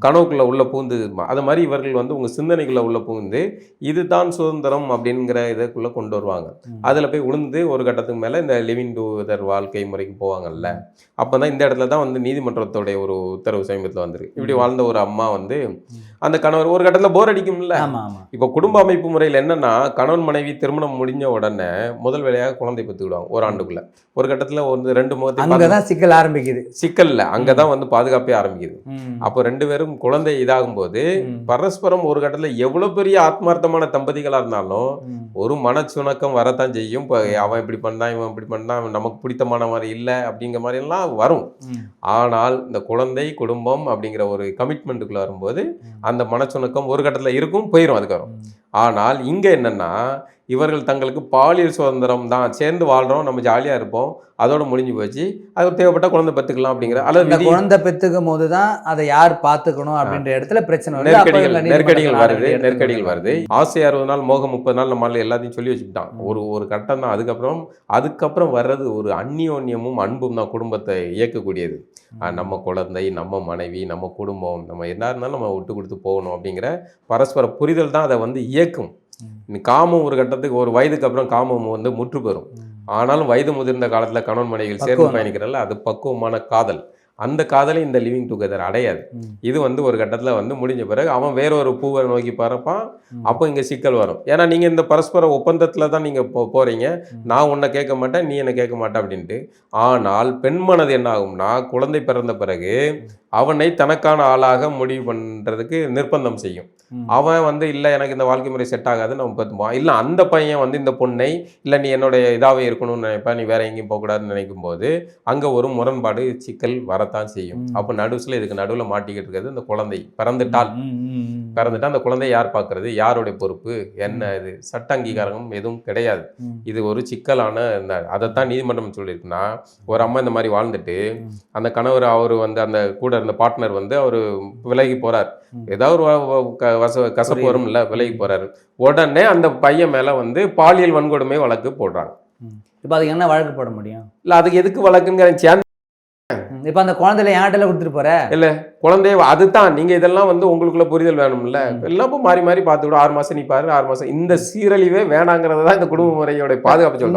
கனவுக்குள்ளே உள்ள புகுந்து அது மாதிரி இவர்கள் வந்து உங்கள் சிந்தனைக்குள்ளே உள்ள புகுந்து இதுதான் சுதந்திரம் அப்படிங்கிற இதுக்குள்ளே கொண்டு வருவாங்க. அதில் போய் உளுந்து ஒரு கட்டத்துக்கு மேலே இந்த லிவிங் டுகெதர் வாழ்க்கை முறைக்கு போவாங்கல்ல. அப்போ தான் இந்த இடத்துல தான் வந்து நீதிமன்றத்தோடைய ஒரு உத்தரவு சமீபத்தில் வந்துருக்கு. இப்படி வாழ்ந்த ஒரு அம்மா வந்து அந்த கணவர் ஒரு கட்டத்தில் போர் அடிக்கும்ல. இப்போ குடும்ப அமைப்பு முறையில் என்னன்னா, கணவன் மனைவி திருமணம் முடிஞ்ச உடனே முதல் வேலையாக குழந்தை பெற்றுக்கிடுவாங்க ஒரு ஆண்டுக்குள்ள. ஒரு கட்டத்தில் வந்து 2 முகத்தை சிக்கல் ஆரம்பிக்குது. சிக்கல்ல அங்கதான் வந்து பாதுகாப்பே ஆரம்பிக்குது. அப்போ 2 பேரும் குழந்தை இதாகும் போது பரஸ்பரம் ஒரு கட்டத்தில் எவ்வளவு பெரிய ஆத்மார்த்தமான தம்பதிகளா இருந்தாலும் ஒரு மனச்சுணக்கம் வரத்தான் செய்யும். அவன் இப்படி பண்ணான், இவன் இப்படி பண்ணான், நமக்கு பிடித்தமான மாதிரி இல்லை அப்படிங்கிற மாதிரி எல்லாம் வரும். ஆனால் இந்த குழந்தை குடும்பம் அப்படிங்கிற ஒரு கமிட்மெண்ட்டுக்குள்ள வரும்போது அந்த மனச்சுணக்கம் ஒரு கட்டத்தில் இருக்கும், போயிடும் அதுக்கப்புறம். ஆனால் இங்க என்னன்னா, இவர்கள் தங்களுக்கு பாலியல் சுதந்திரம் தான், சேர்ந்து வாழ்றோம், நம்ம ஜாலியா இருப்போம், அதோட முடிஞ்சு போச்சு, அது தேவைப்பட்ட குழந்தை பெற்றுக்கலாம் அப்படிங்கிற அல்லது குழந்தை பெற்றுக்கும் போது தான் அதை யார் பார்த்துக்கணும் அப்படின்ற இடத்துல பிரச்சனை நெருக்கடிகள் வருது. ஆசை 60 நாள் மோகம் 30 நாள் நம்மளால எல்லாத்தையும் சொல்லி வச்சுக்கிட்டான். ஒரு கட்டம் தான். அதுக்கப்புறம் வர்றது ஒரு அந்நியோன்யமும் அன்பும் தான் குடும்பத்தை இயக்கக்கூடியது. நம்ம குழந்தை, நம்ம மனைவி, நம்ம குடும்பம், நம்ம என்ன இருந்தாலும் நம்ம விட்டு கொடுத்து போகணும் அப்படிங்கிற பரஸ்பர புரிதல் தான் அதை வந்து இயக்கும். காமம் ஒரு கட்டத்துக்கு ஒரு வயதுக்கு அப்புறம் காமம் வந்து முற்று பெறும். ஆனாலும் வயது முதிர்ந்த காலத்தில் கணவன் மனைவிகள் சேர்ந்து பயணிக்கிறல்ல, அது பக்குவமான காதல். அந்த காதலை இந்த லிவிங் டுகெதர் அடையாது. இது வந்து ஒரு கட்டத்தில் வந்து முடிஞ்ச பிறகு அவன் வேறொரு பூவை நோக்கி பறப்பான். அப்போ இங்கே சிக்கல் வரும். ஏன்னா நீங்கள் இந்த பரஸ்பர ஒப்பந்தத்தில் தான் நீங்கள் போகிறீங்க. நான் உன்னை கேட்க மாட்டேன், நீ என்னை கேட்க மாட்டேன் அப்படின்ட்டு. ஆனால் பெண் மனது என்ன ஆகும்னா, குழந்தை பிறந்த பிறகு அவனை தனக்கான ஆளாக முடிவு பண்ணுறதுக்கு நிர்பந்தம் செய்யும். அவன் வந்து இல்லை எனக்கு இந்த வாழ்க்கை முறை செட் ஆகாதுன்னு அவன் பார்த்துப்பான். இல்லை அந்த பையன் வந்து இந்த பொண்ணை இல்லை நீ என்னுடைய இதாகவே இருக்கணும்னு நினைப்பேன், நீ வேற எங்கேயும் போகக்கூடாதுன்னு நினைக்கும் போது அங்கே ஒரு முரண்பாடு சிக்கல் வரத்தான் செய்யும். அப்போ இதுக்கு நடுவில் மாட்டிக்கிட்டு இருக்கிறது இந்த குழந்தை. பிறந்துட்டா அந்த குழந்தை யார் பார்க்கறது, யாருடைய பொறுப்பு என்ன? இது சட்ட அங்கீகாரம் எதுவும் கிடையாது. இது ஒரு சிக்கலான அதைத்தான் நீதிமன்றம் சொல்லியிருக்குன்னா, ஒரு அம்மா இந்த மாதிரி வாழ்ந்துட்டு அந்த கணவர் அவர் வந்து அந்த கூட இருந்த பார்ட்னர் வந்து அவர் விலகி போறார், ஏதாவது ஒரு கசப்பு வரும் இல்லை, விலகி போறாரு. உடனே அந்த பையன் மேல வந்து பாலியல் வன்கொடுமை வழக்கு போடுறாங்க. இப்போ அதுக்கு என்ன வழக்கு போட முடியும்? இல்லை அதுக்கு எதுக்கு வழக்குங்கிற இப்ப அந்த குழந்தைல யார்கிட்ட கொடுத்துட்டு போற இல்ல குழந்தைய அதுதான் நீங்க இதெல்லாம் வந்து உங்களுக்குள்ள புரிதல் வேணும்ல. எல்லாம் மாறி மாறி பார்த்துக்கிடும். 6 மாசம் நீ பாரு, 6 மாசம் இந்த சீரழிவே வேணாங்கிறத தான் இந்த குடும்ப முறையோட பாதுகாப்பு சொல்றோம்.